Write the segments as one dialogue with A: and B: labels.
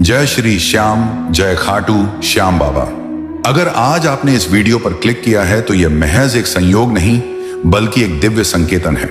A: जय श्री श्याम, जय खाटू श्याम बाबा। अगर आज आपने इस वीडियो पर क्लिक किया है तो यह महज एक संयोग नहीं बल्कि एक दिव्य संकेतन है।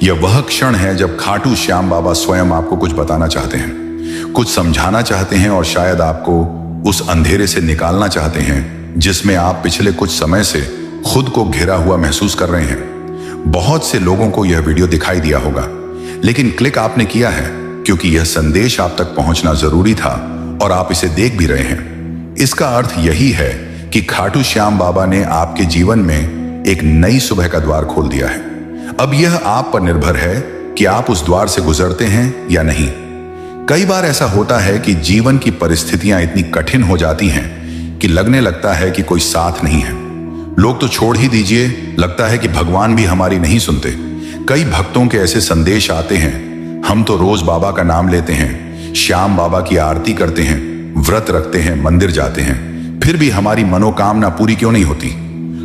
A: यह वह क्षण है जब खाटू श्याम बाबा स्वयं आपको कुछ बताना चाहते हैं, कुछ समझाना चाहते हैं और शायद आपको उस अंधेरे से निकालना चाहते हैं जिसमें आप पिछले कुछ समय से खुद को घिरा हुआ महसूस कर रहे हैं। बहुत से लोगों को यह वीडियो दिखाई दिया होगा, लेकिन क्लिक आपने किया है क्योंकि यह संदेश आप तक पहुंचना जरूरी था और आप इसे देख भी रहे हैं। इसका अर्थ यही है कि खाटू श्याम बाबा ने आपके जीवन में एक नई सुबह का द्वार खोल दिया है। अब यह आप पर निर्भर है कि आप उस द्वार से गुजरते हैं या नहीं। कई बार ऐसा होता है कि जीवन की परिस्थितियां इतनी कठिन हो जाती हैं कि लगने लगता है कि कोई साथ नहीं है। लोग तो छोड़ ही दीजिए, लगता है कि भगवान भी हमारी नहीं सुनते। कई भक्तों के ऐसे संदेश आते हैं, हम तो रोज बाबा का नाम लेते हैं, श्याम बाबा की आरती करते हैं, व्रत रखते हैं, मंदिर जाते हैं, फिर भी हमारी मनोकामना पूरी क्यों नहीं होती।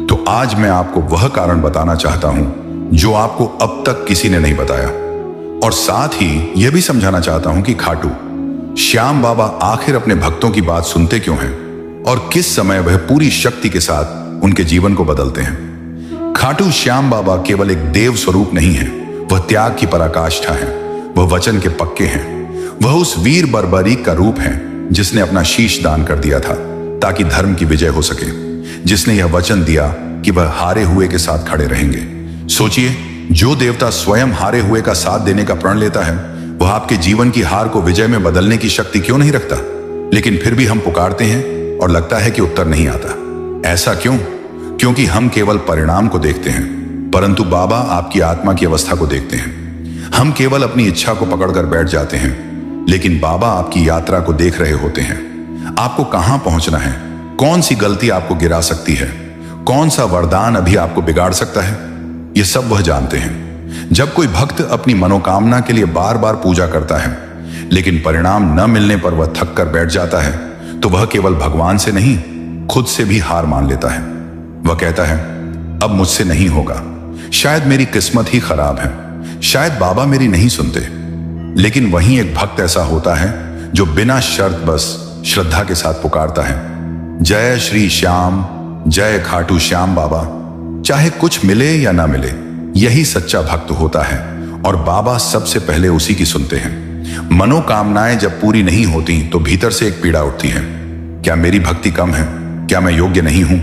A: तो आज मैं आपको वह कारण बताना चाहता हूं जो आपको अब तक किसी ने नहीं बताया, और साथ ही यह भी समझाना चाहता हूं कि खाटू श्याम बाबा आखिर अपने भक्तों की बात सुनते क्यों हैं और किस समय वह पूरी शक्ति के साथ उनके जीवन को बदलते हैं। खाटू श्याम बाबा केवल एक देव स्वरूप नहीं है, वह त्याग की पराकाष्ठा है, वह वचन के पक्के हैं। वह उस वीर बर्बरीक का रूप है जिसने अपना शीश दान कर दिया था ताकि धर्म की विजय हो सके, जिसने यह वचन दिया कि वह हारे हुए के साथ खड़े रहेंगे। सोचिए, जो देवता स्वयं हारे हुए का साथ देने का प्रण लेता है, वह आपके जीवन की हार को विजय में बदलने की शक्ति क्यों नहीं रखता। लेकिन फिर भी हम पुकारते हैं और लगता है कि उत्तर नहीं आता। ऐसा क्यों? क्योंकि हम केवल परिणाम को देखते हैं, परंतु बाबा आपकी आत्मा की अवस्था को देखते हैं। हम केवल अपनी इच्छा को पकड़कर बैठ जाते हैं, लेकिन बाबा आपकी यात्रा को देख रहे होते हैं। आपको कहां पहुंचना है, कौन सी गलती आपको गिरा सकती है, कौन सा वरदान अभी आपको बिगाड़ सकता है, ये सब वह जानते हैं। जब कोई भक्त अपनी मनोकामना के लिए बार बार पूजा करता है लेकिन परिणाम न मिलने पर वह थक कर बैठ जाता है, तो वह केवल भगवान से नहीं, खुद से भी हार मान लेता है। वह कहता है, अब मुझसे नहीं होगा, शायद मेरी किस्मत ही खराब है, शायद बाबा मेरी नहीं सुनते। लेकिन वहीं एक भक्त ऐसा होता है जो बिना शर्त बस श्रद्धा के साथ पुकारता है, जय श्री श्याम, जय खाटू श्याम बाबा। चाहे कुछ मिले या ना मिले, यही सच्चा भक्त होता है और बाबा सबसे पहले उसी की सुनते हैं। मनोकामनाएं जब पूरी नहीं होती तो भीतर से एक पीड़ा उठती है, क्या मेरी भक्ति कम है, क्या मैं योग्य नहीं हूं।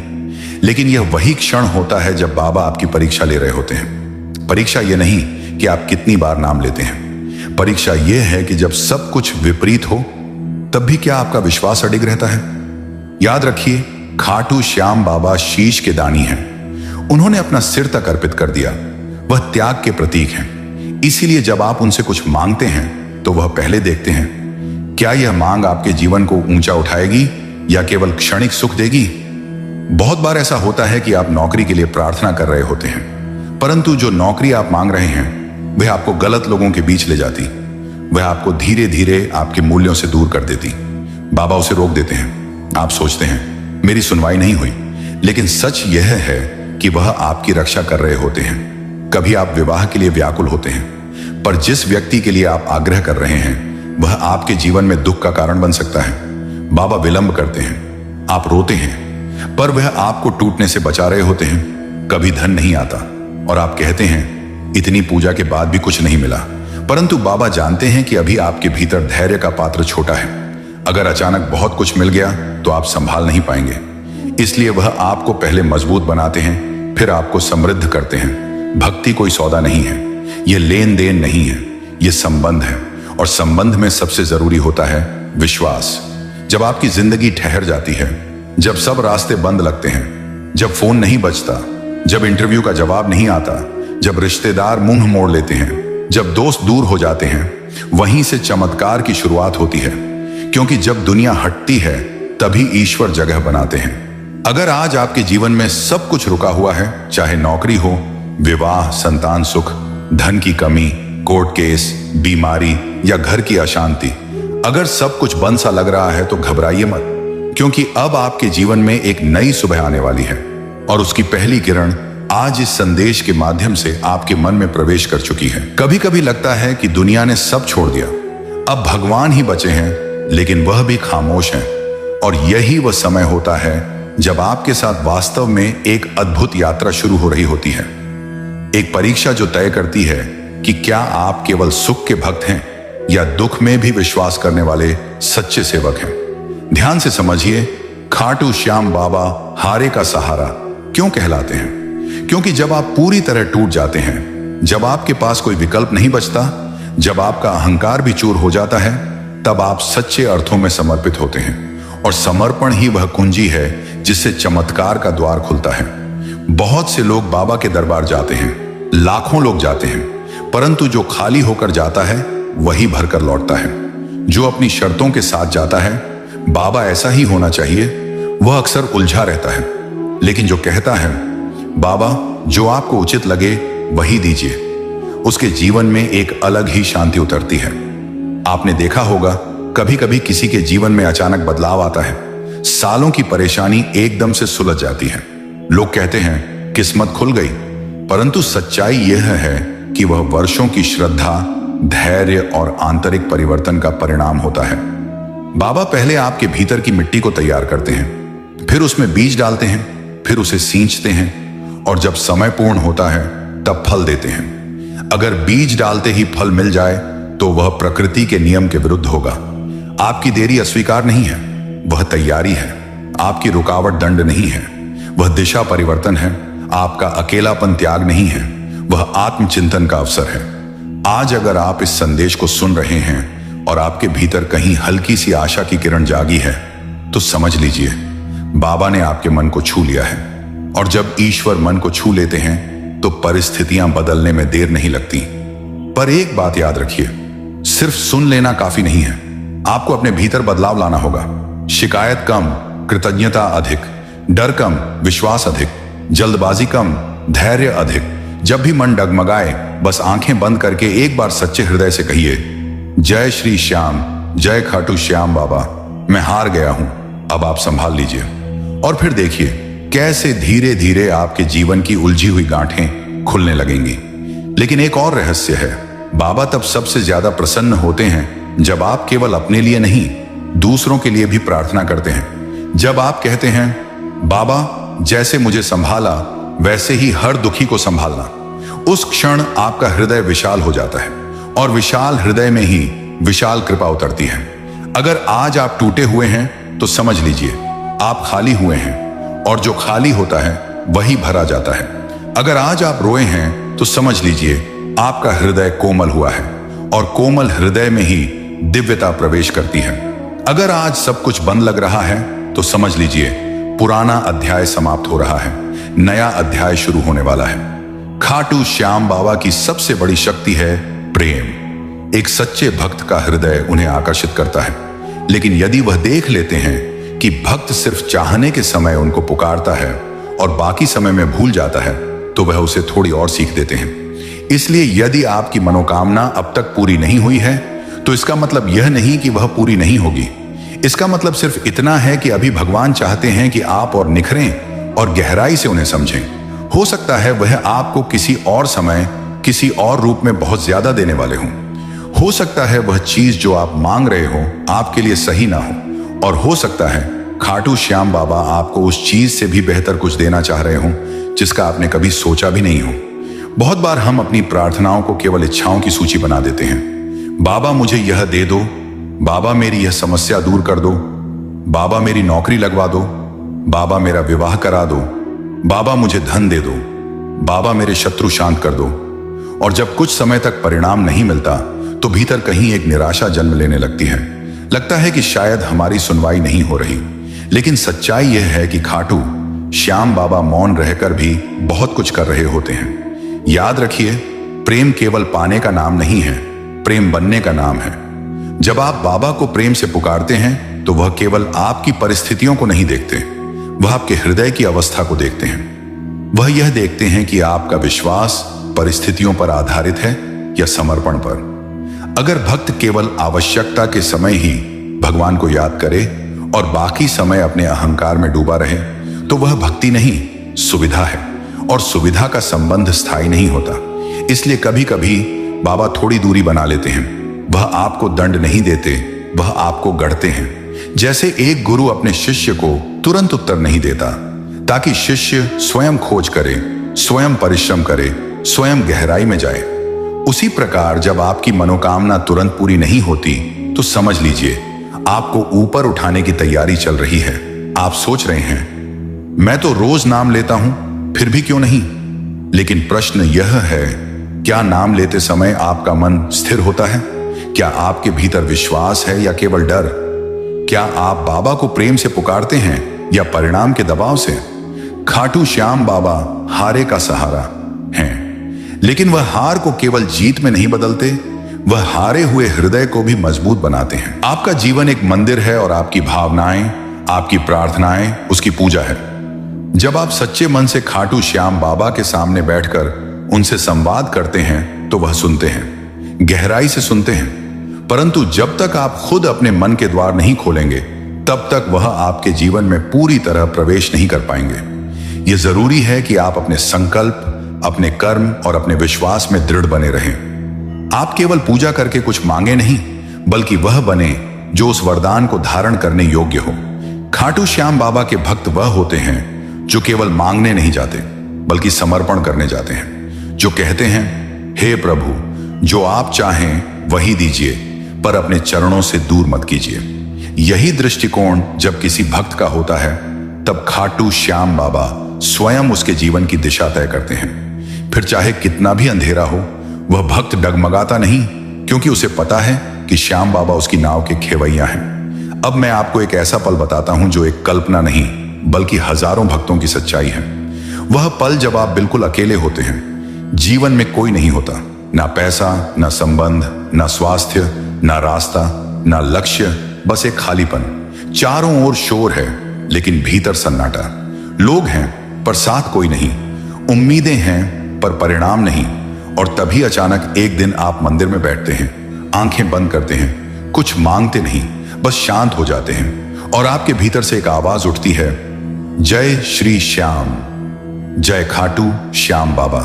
A: लेकिन यह वही क्षण होता है जब बाबा आपकी परीक्षा ले रहे होते हैं। परीक्षा यह नहीं कि आप कितनी बार नाम लेते हैं, परीक्षा यह है कि जब सब कुछ विपरीत हो तब भी क्या आपका विश्वास अडिग रहता है। याद रखिए, खाटू श्याम बाबा शीश के दानी हैं। उन्होंने अपना सिर तक अर्पित कर दिया। वह त्याग के प्रतीक हैं। इसीलिए जब आप उनसे कुछ मांगते हैं तो वह पहले देखते हैं, क्या यह मांग आपके जीवन को ऊंचा उठाएगी या केवल क्षणिक सुख देगी। बहुत बार ऐसा होता है कि आप नौकरी के लिए प्रार्थना कर रहे होते हैं, परंतु जो नौकरी आप मांग रहे हैं वह आपको गलत लोगों के बीच ले जाती, वह आपको धीरे धीरे आपके मूल्यों से दूर कर देती। बाबा उसे रोक देते हैं। आप सोचते हैं मेरी सुनवाई नहीं हुई, लेकिन सच यह है कि वह आपकी रक्षा कर रहे होते हैं। कभी आप विवाह के लिए व्याकुल होते हैं, पर जिस व्यक्ति के लिए आप आग्रह कर रहे हैं वह आपके जीवन में दुख का कारण बन सकता है। बाबा विलंब करते हैं, आप रोते हैं, पर वह आपको टूटने से बचा रहे होते हैं। कभी धन नहीं आता और आप कहते हैं इतनी पूजा के बाद भी कुछ नहीं मिला, परंतु बाबा जानते हैं कि अभी आपके भीतर धैर्य का पात्र छोटा है। अगर अचानक बहुत कुछ मिल गया तो आप संभाल नहीं पाएंगे, इसलिए वह आपको पहले मजबूत बनाते हैं, फिर आपको समृद्ध करते हैं। भक्ति कोई सौदा नहीं है, यह लेन देन नहीं है, यह संबंध है, और संबंध में सबसे जरूरी होता है विश्वास। जब आपकी जिंदगी ठहर जाती है, जब सब रास्ते बंद लगते हैं, जब फोन नहीं बजता, जब इंटरव्यू का जवाब नहीं आता, जब रिश्तेदार मुंह मोड़ लेते हैं, जब दोस्त दूर हो जाते हैं, वहीं से चमत्कार की शुरुआत होती है। क्योंकि जब दुनिया हटती है तभी ईश्वर जगह बनाते हैं। अगर आज आपके जीवन में सब कुछ रुका हुआ है, चाहे नौकरी हो, विवाह, संतान सुख, धन की कमी, कोर्ट केस, बीमारी या घर की अशांति, अगर सब कुछ बंद सा लग रहा है तो घबराइए मत, क्योंकि अब आपके जीवन में एक नई सुबह आने वाली है और उसकी पहली किरण आज इस संदेश के माध्यम से आपके मन में प्रवेश कर चुकी है। कभी कभी लगता है कि दुनिया ने सब छोड़ दिया, अब भगवान ही बचे हैं, लेकिन वह भी खामोश हैं। और यही वह समय होता है जब आपके साथ वास्तव में एक अद्भुत यात्रा शुरू हो रही होती है। एक परीक्षा जो तय करती है कि क्या आप केवल सुख के भक्त हैं या दुख में भी विश्वास करने वाले सच्चे सेवक हैं। ध्यान से समझिए, खाटू श्याम बाबा हारे का सहारा क्यों कहलाते हैं? क्योंकि जब आप पूरी तरह टूट जाते हैं, जब आपके पास कोई विकल्प नहीं बचता, जब आपका अहंकार भी चूर हो जाता है, तब आप सच्चे अर्थों में समर्पित होते हैं। और समर्पण ही वह कुंजी है जिससे चमत्कार का द्वार खुलता है। बहुत से लोग बाबा के दरबार जाते हैं, लाखों लोग जाते हैं, परंतु जो खाली होकर जाता है वही भरकर लौटता है। जो अपनी शर्तों के साथ जाता है, बाबा ऐसा ही होना चाहिए, वह अक्सर उलझा रहता है। लेकिन जो कहता है बाबा जो आपको उचित लगे वही दीजिए, उसके जीवन में एक अलग ही शांति उतरती है। आपने देखा होगा, कभी कभी किसी के जीवन में अचानक बदलाव आता है, सालों की परेशानी एकदम से सुलझ जाती है। लोग कहते हैं किस्मत खुल गई, परंतु सच्चाई यह है कि वह वर्षों की श्रद्धा, धैर्य और आंतरिक परिवर्तन का परिणाम होता है। बाबा पहले आपके भीतर की मिट्टी को तैयार करते हैं, फिर उसमें बीज डालते हैं, फिर उसे सींचते हैं, और जब समय पूर्ण होता है तब फल देते हैं। अगर बीज डालते ही फल मिल जाए तो वह प्रकृति के नियम के विरुद्ध होगा। आपकी देरी अस्वीकार नहीं है, वह तैयारी है। आपकी रुकावट दंड नहीं है, वह दिशा परिवर्तन है। आपका अकेलापन त्याग नहीं है, वह आत्मचिंतन का अवसर है। आज अगर आप इस संदेश को सुन रहे हैं और आपके भीतर कहीं हल्की सी आशा की किरण जागी है, तो समझ लीजिए बाबा ने आपके मन को छू लिया है। और जब ईश्वर मन को छू लेते हैं तो परिस्थितियां बदलने में देर नहीं लगती। पर एक बात याद रखिए, सिर्फ सुन लेना काफी नहीं है, आपको अपने भीतर बदलाव लाना होगा। शिकायत कम, कृतज्ञता अधिक, डर कम, विश्वास अधिक, जल्दबाजी कम, धैर्य अधिक। जब भी मन डगमगाए, बस आंखें बंद करके एक बार सच्चे हृदय से कहिए, जय श्री श्याम, जय खाटू श्याम बाबा, मैं हार गया हूं, अब आप संभाल लीजिए। और फिर देखिए कैसे धीरे धीरे आपके जीवन की उलझी हुई गांठें खुलने लगेंगी। लेकिन एक और रहस्य है, बाबा तब सबसे ज्यादा प्रसन्न होते हैं जब आप केवल अपने लिए नहीं, दूसरों के लिए भी प्रार्थना करते हैं। जब आप कहते हैं, बाबा जैसे मुझे संभाला वैसे ही हर दुखी को संभालना, उस क्षण आपका हृदय विशाल हो जाता है। और विशाल हृदय में ही विशाल कृपा उतरती है। अगर आज आप टूटे हुए हैं तो समझ लीजिए आप खाली हुए हैं, और जो खाली होता है वही भरा जाता है। अगर आज आप रोए हैं तो समझ लीजिए आपका हृदय कोमल हुआ है, और कोमल हृदय में ही दिव्यता प्रवेश करती है। अगर आज सब कुछ बंद लग रहा है तो समझ लीजिए पुराना अध्याय समाप्त हो रहा है, नया अध्याय शुरू होने वाला है। खाटू श्याम बाबा की सबसे बड़ी शक्ति है प्रेम। एक सच्चे भक्त का हृदय उन्हें आकर्षित करता है, लेकिन यदि वह देख लेते हैं कि भक्त सिर्फ चाहने के समय उनको पुकारता है और बाकी समय में भूल जाता है, तो वह उसे थोड़ी और सीख देते हैं। इसलिए यदि आपकी मनोकामना अब तक पूरी नहीं हुई है तो इसका मतलब यह नहीं कि वह पूरी नहीं होगी। इसका मतलब सिर्फ इतना है कि अभी भगवान चाहते हैं कि आप और निखरें और गहराई से उन्हें समझें। हो सकता है वह आपको किसी और समय, किसी और रूप में बहुत ज्यादा देने वाले हों। हो सकता है वह चीज जो आप मांग रहे हो आपके लिए सही ना हो, और हो सकता है खाटू श्याम बाबा आपको उस चीज से भी बेहतर कुछ देना चाह रहे हो जिसका आपने कभी सोचा भी नहीं हो। बहुत बार हम अपनी प्रार्थनाओं को केवल इच्छाओं की सूची बना देते हैं। बाबा मुझे यह दे दो, बाबा मेरी यह समस्या दूर कर दो, बाबा मेरी नौकरी लगवा दो, बाबा मेरा विवाह करा दो, बाबा मुझे धन दे दो, बाबा मेरे शत्रु शांत कर दो। और जब कुछ समय तक परिणाम नहीं मिलता तो भीतर कहीं एक निराशा जन्म लेने लगती है। लगता है कि शायद हमारी सुनवाई नहीं हो रही। लेकिन सच्चाई यह है कि खाटू श्याम बाबा मौन रहकर भी बहुत कुछ कर रहे होते हैं। याद रखिए, प्रेम केवल पाने का नाम नहीं है, प्रेम बनने का नाम है। जब आप बाबा को प्रेम से पुकारते हैं तो वह केवल आपकी परिस्थितियों को नहीं देखते, वह आपके हृदय की अवस्था को देखते हैं। वह यह देखते हैं कि आपका विश्वास परिस्थितियों पर आधारित है या समर्पण पर। अगर भक्त केवल आवश्यकता के समय ही भगवान को याद करे और बाकी समय अपने अहंकार में डूबा रहे, तो वह भक्ति नहीं, सुविधा है। और सुविधा का संबंध स्थायी नहीं होता। इसलिए कभी कभी बाबा थोड़ी दूरी बना लेते हैं। वह आपको दंड नहीं देते, वह आपको गढ़ते हैं। जैसे एक गुरु अपने शिष्य को तुरंत उत्तर नहीं देता ताकि शिष्य स्वयं खोज करे, स्वयं परिश्रम करे, स्वयं गहराई में जाए, उसी प्रकार जब आपकी मनोकामना तुरंत पूरी नहीं होती तो समझ लीजिए आपको ऊपर उठाने की तैयारी चल रही है। आप सोच रहे हैं मैं तो रोज नाम लेता हूं, फिर भी क्यों नहीं? लेकिन प्रश्न यह है, क्या नाम लेते समय आपका मन स्थिर होता है? क्या आपके भीतर विश्वास है या केवल डर? क्या आप बाबा को प्रेम से पुकारते हैं या परिणाम के दबाव से? खाटू श्याम बाबा हारे का सहारा हैं, लेकिन वह हार को केवल जीत में नहीं बदलते, वह हारे हुए हृदय को भी मजबूत बनाते हैं। आपका जीवन एक मंदिर है और आपकी भावनाएं, आपकी प्रार्थनाएं उसकी पूजा है। जब आप सच्चे मन से खाटू श्याम बाबा के सामने बैठकर उनसे संवाद करते हैं तो वह सुनते हैं, गहराई से सुनते हैं। परंतु जब तक आप खुद अपने मन के द्वार नहीं खोलेंगे तब तक वह आपके जीवन में पूरी तरह प्रवेश नहीं कर पाएंगे। यह जरूरी है कि आप अपने संकल्प, अपने कर्म और अपने विश्वास में दृढ़ बने रहें। आप केवल पूजा करके कुछ मांगे नहीं, बल्कि वह बने जो उस वरदान को धारण करने योग्य हो। खाटू श्याम बाबा के भक्त वह होते हैं जो केवल मांगने नहीं जाते बल्कि समर्पण करने जाते हैं, जो कहते हैं हे प्रभु, जो आप चाहें वही दीजिए, पर अपने चरणों से दूर मत कीजिए। यही दृष्टिकोण जब किसी भक्त का होता है तब खाटू श्याम बाबा स्वयं उसके जीवन की दिशा तय करते हैं। फिर चाहे कितना भी अंधेरा हो, वह भक्त डगमगाता नहीं, क्योंकि उसे पता है कि श्याम बाबा उसकी नाव के खेवैया हैं। अब मैं आपको एक ऐसा पल बताता हूं जो एक कल्पना नहीं बल्कि हजारों भक्तों की सच्चाई है। वह पल जब आप बिल्कुल अकेले होते हैं, जीवन में कोई नहीं होता, ना पैसा, ना संबंध, ना स्वास्थ्य, ना रास्ता, ना लक्ष्य, बस एक खालीपन। चारों ओर शोर है लेकिन भीतर सन्नाटा। लोग हैं पर साथ कोई नहीं, उम्मीदें हैं पर परिणाम नहीं। और तभी अचानक एक दिन आप मंदिर में बैठते हैं, आंखें बंद करते हैं, कुछ मांगते नहीं, बस शांत हो जाते हैं और आपके भीतर से एक आवाज उठती है, जय श्री श्याम, जय खाटू श्याम बाबा।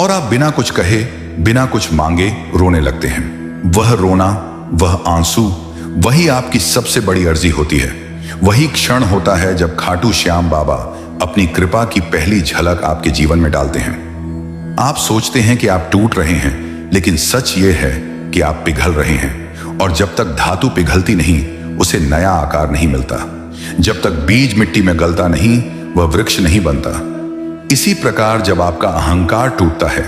A: और आप बिना कुछ कहे, बिना कुछ मांगे रोने लगते हैं। वह रोना, वह आंसू, वही आपकी सबसे बड़ी अर्जी होती है। वही क्षण होता है जब खाटू श्याम बाबा अपनी कृपा की पहली झलक आपके जीवन में डालते हैं। आप सोचते हैं कि आप टूट रहे हैं, लेकिन सच यह है कि आप पिघल रहे हैं। और जब तक धातु पिघलती नहीं, उसे नया आकार नहीं मिलता। जब तक बीज मिट्टी में गलता नहीं, वह वृक्ष नहीं बनता। इसी प्रकार जब आपका अहंकार टूटता है,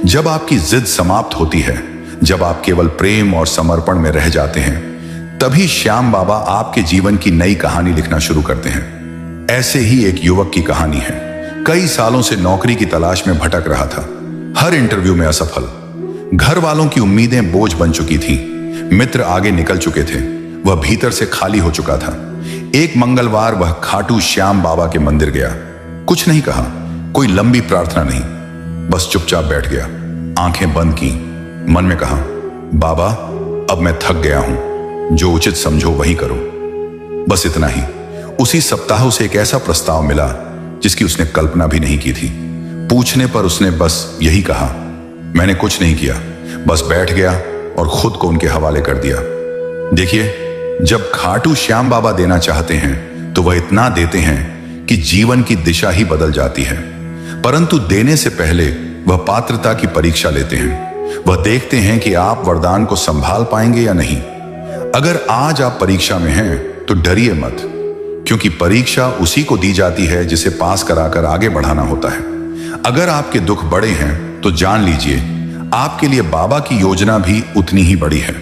A: जब आपकी जिद समाप्त होती है, जब आप केवल प्रेम और समर्पण में रह जाते हैं, तभी श्याम बाबा आपके जीवन की नई कहानी लिखना शुरू करते हैं। ऐसे ही एक युवक की कहानी है। कई सालों से नौकरी की तलाश में भटक रहा था, हर इंटरव्यू में असफल। घर वालों की उम्मीदें बोझ बन चुकी थी, मित्र आगे निकल चुके थे, वह भीतर से खाली हो चुका था। एक मंगलवार वह खाटू श्याम बाबा के मंदिर गया। कुछ नहीं कहा, कोई लंबी प्रार्थना नहीं, बस चुपचाप बैठ गया, आंखें बंद की, मन में कहा, बाबा अब मैं थक गया हूं, जो उचित समझो वही करो। बस इतना ही। उसी सप्ताह उसे एक ऐसा प्रस्ताव मिला जिसकी उसने कल्पना भी नहीं की थी। पूछने पर उसने बस यही कहा, मैंने कुछ नहीं किया, बस बैठ गया और खुद को उनके हवाले कर दिया। देखिए, जब खाटू श्याम बाबा देना चाहते हैं तो वह इतना देते हैं कि जीवन की दिशा ही बदल जाती है। परंतु देने से पहले वह पात्रता की परीक्षा लेते हैं। वह देखते हैं कि आप वरदान को संभाल पाएंगे या नहीं। अगर आज आप परीक्षा में हैं तो डरिए मत, क्योंकि परीक्षा उसी को दी जाती है जिसे पास कराकर आगे बढ़ाना होता है। अगर आपके दुख बड़े हैं तो जान लीजिए आपके लिए बाबा की योजना भी उतनी ही बड़ी है।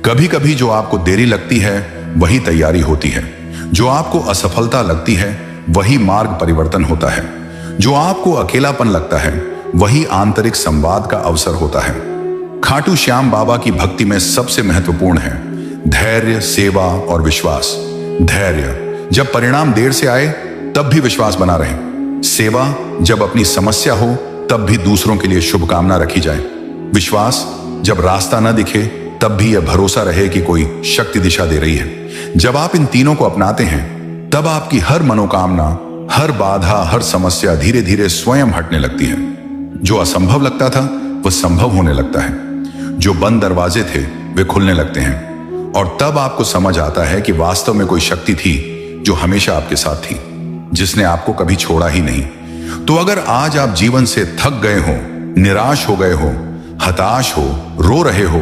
A: कभी कभी जो आपको देरी लगती है वही तैयारी होती है। जो आपको असफलता लगती है वही मार्ग परिवर्तन होता है। जो आपको अकेलापन लगता है वही आंतरिक संवाद का अवसर होता है। खाटू श्याम बाबा की भक्ति में सबसे महत्वपूर्ण है धैर्य, सेवा और विश्वास। धैर्य, जब परिणाम देर से आए तब भी विश्वास बना रहे। सेवा, जब अपनी समस्या हो तब भी दूसरों के लिए शुभकामना रखी जाए। विश्वास, जब रास्ता न दिखे तब भी यह भरोसा रहे कि कोई शक्ति दिशा दे रही है। जब आप इन तीनों को अपनाते हैं तब आपकी हर मनोकामना, हर बाधा, हर समस्या धीरे धीरे स्वयं हटने लगती है। जो असंभव लगता था वह संभव होने लगता है। जो बंद दरवाजे थे वे खुलने लगते हैं। और तब आपको समझ आता है कि वास्तव में कोई शक्ति थी जो हमेशा आपके साथ थी, जिसने आपको कभी छोड़ा ही नहीं। तो अगर आज आप जीवन से थक गए हो, निराश हो गए हो, हताश हो, रो रहे हो,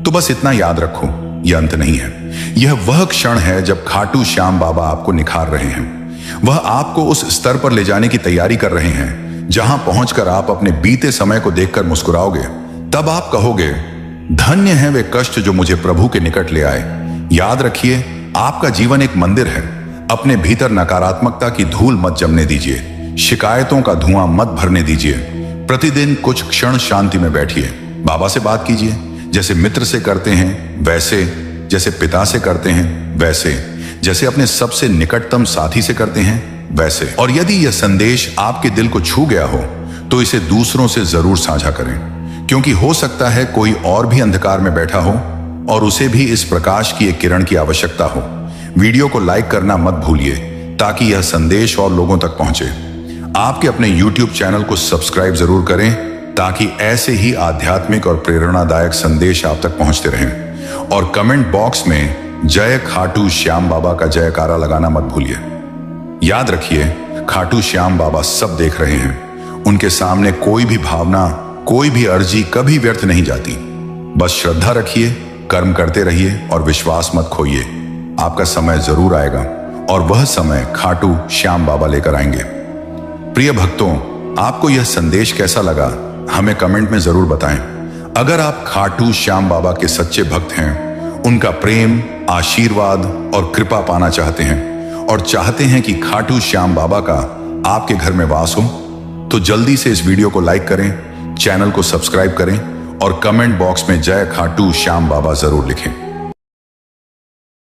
A: तो बस इतना याद रखो, यह अंत नहीं है। यह वह क्षण है जब खाटू श्याम बाबा आपको निखार रहे हैं। वह आपको उस स्तर पर ले जाने की तैयारी कर रहे हैं जहां पहुंचकर आप अपने बीते समय को देखकर मुस्कुराओगे। तब आप कहोगे, धन्य है वे कष्ट जो मुझे प्रभु के निकट ले आए। याद रखिए, आपका जीवन एक मंदिर है। अपने भीतर नकारात्मकता की धूल मत जमने दीजिए, शिकायतों का धुआं मत भरने दीजिए। प्रतिदिन कुछ क्षण शांति में बैठिए, बाबा से बात कीजिए, जैसे मित्र से करते हैं वैसे, जैसे पिता से करते हैं वैसे, जैसे अपने सबसे निकटतम साथी से करते हैं वैसे। और यदि यह संदेश आपके दिल को छू गया हो तो इसे दूसरों से जरूर साझा करें, क्योंकि हो सकता है कोई और भी अंधकार में बैठा हो और उसे भी इस प्रकाश की एक किरण की आवश्यकता हो। वीडियो को लाइक करना मत भूलिए ताकि यह संदेश और लोगों तक पहुंचे। आपके अपने YouTube चैनल को सब्सक्राइब जरूर करें ताकि ऐसे ही आध्यात्मिक और प्रेरणादायक संदेश आप तक पहुंचते रहें। और कमेंट बॉक्स में जय खाटू श्याम बाबा का जयकारा लगाना मत भूलिए। याद रखिए, खाटू श्याम बाबा सब देख रहे हैं। उनके सामने कोई भी भावना, कोई भी अर्जी कभी व्यर्थ नहीं जाती। बस श्रद्धा रखिए, कर्म करते रहिए और विश्वास मत खोइए। आपका समय जरूर आएगा और वह समय खाटू श्याम बाबा लेकर आएंगे। प्रिय भक्तों, आपको यह संदेश कैसा लगा हमें कमेंट में जरूर बताएं। अगर आप खाटू श्याम बाबा के सच्चे भक्त हैं, उनका प्रेम, आशीर्वाद और कृपा पाना चाहते हैं और चाहते हैं कि खाटू श्याम बाबा का आपके घर में वास हो, तो जल्दी से इस वीडियो को लाइक करें, चैनल को सब्सक्राइब करें और कमेंट बॉक्स में जय खाटू श्याम बाबा जरूर लिखें।